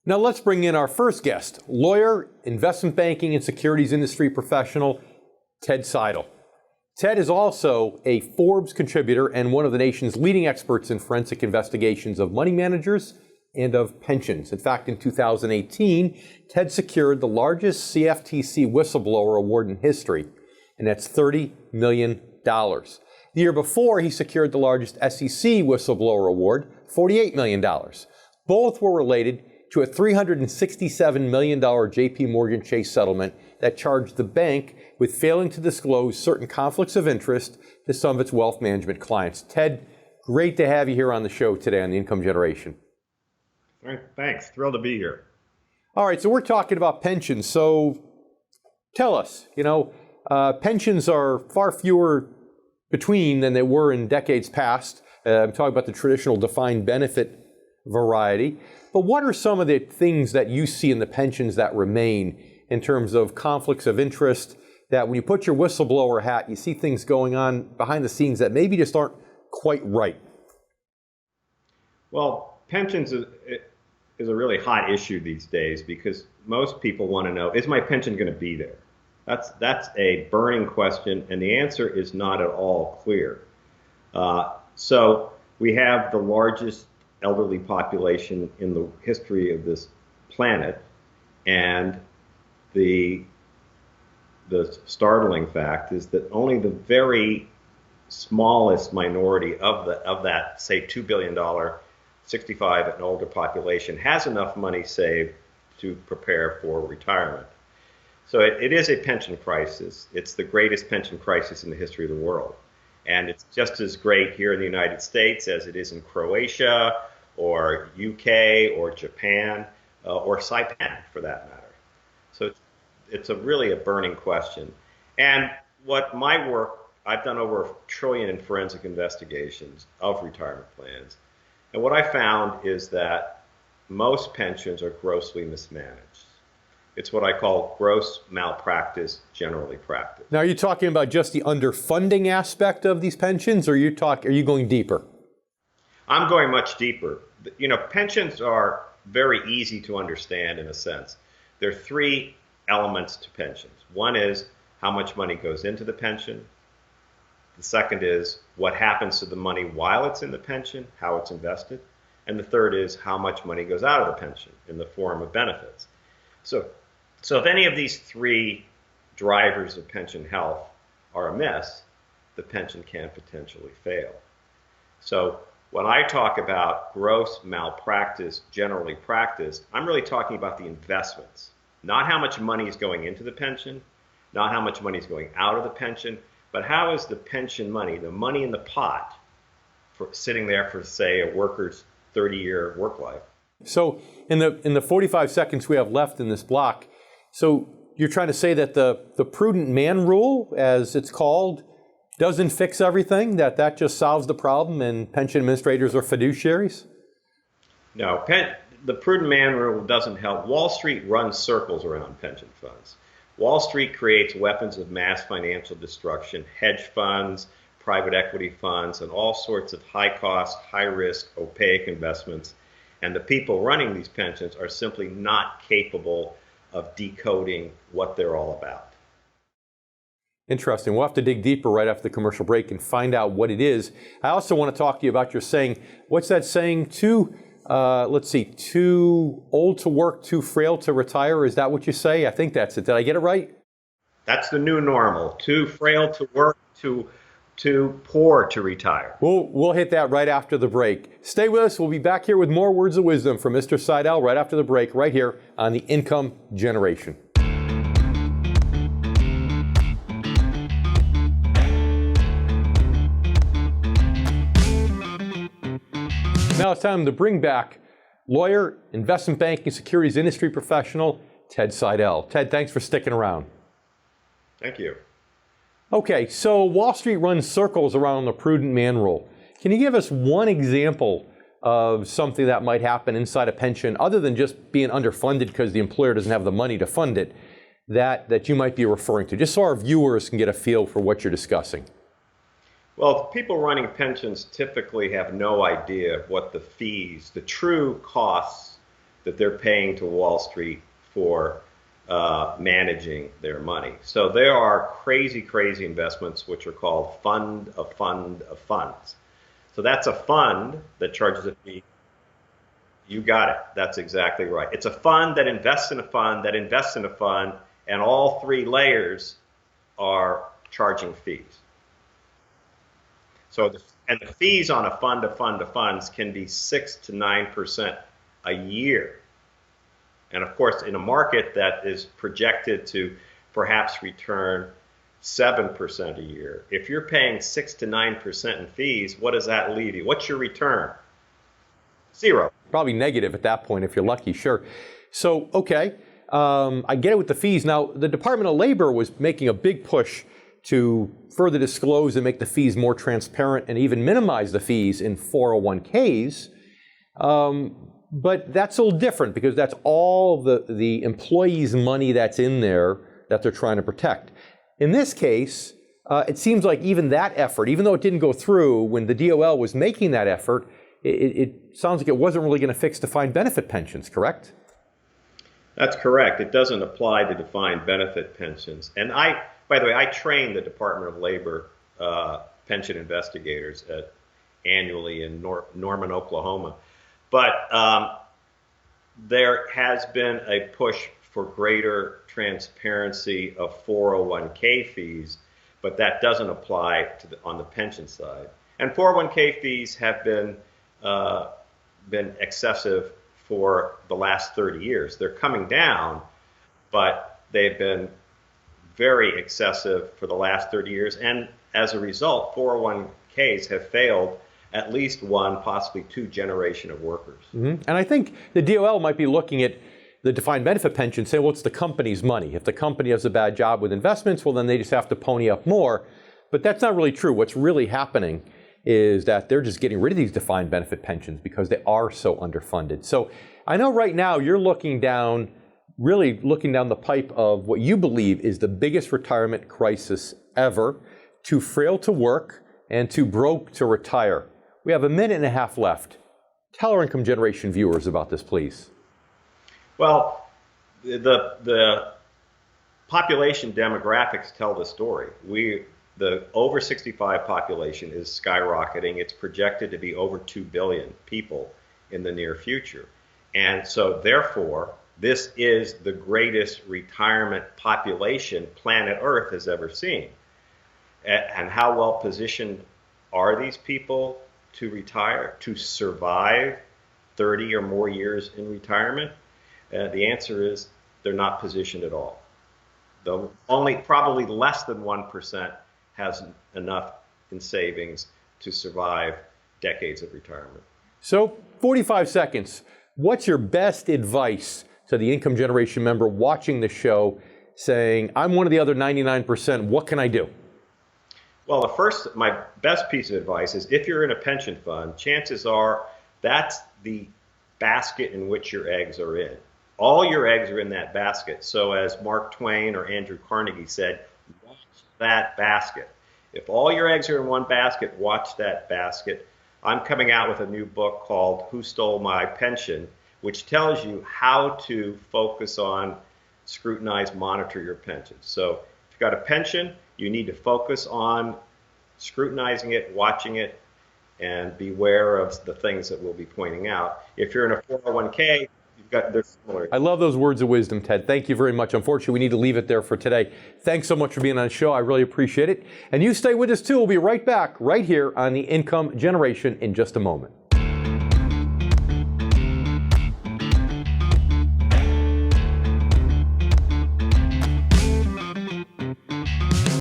Now let's bring in our first guest, lawyer, investment banking and securities industry professional, Ted Siedle. Ted is also a Forbes contributor and one of the nation's leading experts in forensic investigations of money managers and of pensions. In fact, in 2018, Ted secured the largest CFTC whistleblower award in history, and that's $30 million. The year before, he secured the largest SEC whistleblower award, $48 million. Both were related to a $367 million JP Morgan Chase settlement that charged the bank with failing to disclose certain conflicts of interest to some of its wealth management clients. Ted, great to have you here on the show today on the Income Generation. All right, thanks. Thrilled to be here. All right, so we're talking about pensions. So tell us, pensions are far fewer between than they were in decades past. I'm talking about the traditional defined benefit variety. But what are some of the things that you see in the pensions that remain in terms of conflicts of interest, that when you put your whistleblower hat, you see things going on behind the scenes that maybe just aren't quite right? Well, pensions is a really hot issue these days because most people want to know, is my pension going to be there? That's a burning question, and the answer is not at all clear. So we have the largest elderly population in the history of this planet, and the startling fact is that only the very smallest minority of that, say, $2 billion 65 and older population has enough money saved to prepare for retirement. So it is a pension crisis. It's the greatest pension crisis in the history of the world. And it's just as great here in the United States as it is in Croatia or UK or Japan or Saipan, for that matter. So it's really a burning question. And what my work, I've done over 1 trillion in forensic investigations of retirement plans. And what I found is that most pensions are grossly mismanaged. It's what I call gross malpractice, generally practiced. Now, are you talking about just the underfunding aspect of these pensions, or are you going deeper? I'm going much deeper. Pensions are very easy to understand in a sense. There are 3 elements to pensions. One is how much money goes into the pension. The second is what happens to the money while it's in the pension, how it's invested. And the third is how much money goes out of the pension in the form of benefits. So if any of these 3 drivers of pension health are amiss, the pension can potentially fail. So when I talk about gross malpractice, generally practiced, I'm really talking about the investments, not how much money is going into the pension, not how much money is going out of the pension, but how is the pension money, the money in the pot, for sitting there for, say, a worker's 30-year work life. So in the 45 seconds we have left in this block, so you're trying to say that the Prudent Man Rule, as it's called, doesn't fix everything, that just solves the problem and pension administrators are fiduciaries? No, the Prudent Man Rule doesn't help. Wall Street runs circles around pension funds. Wall Street creates weapons of mass financial destruction, hedge funds, private equity funds, and all sorts of high-cost, high-risk, opaque investments. And the people running these pensions are simply not capable of decoding what they're all about. Interesting. We'll have to dig deeper right after the commercial break and find out what it is. I also want to talk to you about your saying. What's that saying? Too old to work, too frail to retire. Is that what you say? I think that's it. Did I get it right? That's the new normal. Too frail to work, too poor to retire. We'll hit that right after the break. Stay with us. We'll be back here with more words of wisdom from Mr. Siedle right after the break, right here on the Income Generation. Now it's time to bring back lawyer, investment banking, securities industry professional, Ted Siedle. Ted, thanks for sticking around. Thank you. Okay, so Wall Street runs circles around the Prudent Man Rule. Can you give us one example of something that might happen inside a pension, other than just being underfunded because the employer doesn't have the money to fund it, that you might be referring to, just so our viewers can get a feel for what you're discussing? Well, people running pensions typically have no idea what the fees, the true costs that they're paying to Wall Street for managing their money. So there are crazy, crazy investments which are called fund of funds. So that's a fund that charges a fee. You got it. That's exactly right. It's a fund that invests in a fund that invests in a fund, and all three layers are charging fees. So the fees on a fund of funds can be 6 to 9% a year. And of course, in a market that is projected to perhaps return 7% a year, if you're paying 6 to 9% in fees, what does that leave you? What's your return? Zero. Probably negative at that point if you're lucky, sure. So, okay, I get it with the fees. Now, the Department of Labor was making a big push to further disclose and make the fees more transparent and even minimize the fees in 401ks. But that's a little different because that's all the employees' money that's in there that they're trying to protect. In this case, it seems like even that effort, even though it didn't go through, when the DOL was making that effort, it sounds like it wasn't really going to fix defined benefit pensions, correct? That's correct. It doesn't apply to defined benefit pensions. And by the way, I train the Department of Labor pension investigators annually in Norman, Oklahoma. But there has been a push for greater transparency of 401k fees, but that doesn't apply on the pension side. And 401k fees have been excessive for the last 30 years. They're coming down, but they've been very excessive for the last 30 years. And as a result, 401ks have failed at least one, possibly two generation of workers. Mm-hmm. And I think the DOL might be looking at the defined benefit pension, say, well, it's the company's money. If the company does a bad job with investments, well, then they just have to pony up more. But that's not really true. What's really happening is that they're just getting rid of these defined benefit pensions because they are so underfunded. So I know right now you're really looking down the pipe of what you believe is the biggest retirement crisis ever, too frail to work and too broke to retire. We have a minute and a half left. Tell our income generation viewers about this, please. Well, the population demographics tell the story. The over 65 population is skyrocketing. It's projected to be over 2 billion people in the near future. And so therefore, this is the greatest retirement population planet Earth has ever seen. And how well positioned are these people to retire, to survive 30 or more years in retirement? The answer is they're not positioned at all. Probably less than 1% has enough in savings to survive decades of retirement. So 45 seconds. What's your best advice to the income generation member watching the show saying, I'm one of the other 99%, what can I do? Well, my best piece of advice is if you're in a pension fund, chances are that's the basket in which your eggs are in. All your eggs are in that basket. So as Mark Twain or Andrew Carnegie said, watch that basket. If all your eggs are in one basket, watch that basket. I'm coming out with a new book called Who Stole My Pension, which tells you how to focus on, scrutinize, monitor your pension. So if you've got a pension, you need to focus on scrutinizing it, watching it, and beware of the things that we'll be pointing out. If you're in a 401k, they're similar. I love those words of wisdom, Ted. Thank you very much. Unfortunately, we need to leave it there for today. Thanks so much for being on the show. I really appreciate it. And you stay with us too. We'll be right back right here on the Income Generation in just a moment.